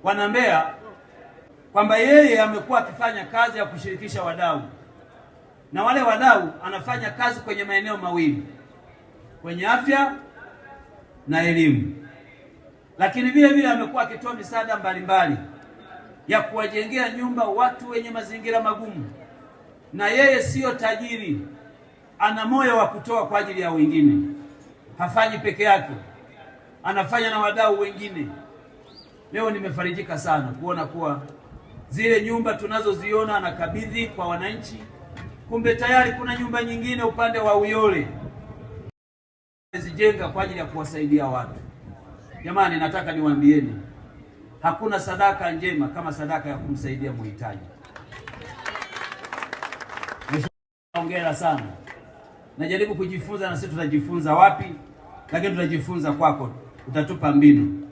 wana Mbeya kwamba yeye amekuwa akifanya kazi ya kushirikisha wadau, na wale wadau anafanya kazi kwenye maeneo mawili, kwenye afya na elimu, lakini vile vile amekuwa akitoa misaada mbalimbali ya kuwajengea nyumba watu wenye mazingira magumu. Na yeye sio tajiri, ana moyo wa kutoa kwa ajili ya wengine. Hafanyi peke yake, anafanya na wadau wengine. Leo nimefarijika sana kuona kuwa zile nyumba tunazoziona anakabidhi kwa wananchi, kumbe tayari kuna nyumba nyingine upande wa Uyole zijenga kwa ajili ya kuwasaidia watu. Jamani, nataka niwaambieni, hakuna sadaka njema kama sadaka ya kumsaidia muhitaji. Hongera sana. Najaribu kujifunza, na sisi tutajifunza wapi, lakini tutajifunza kwako, utatupa mbinu.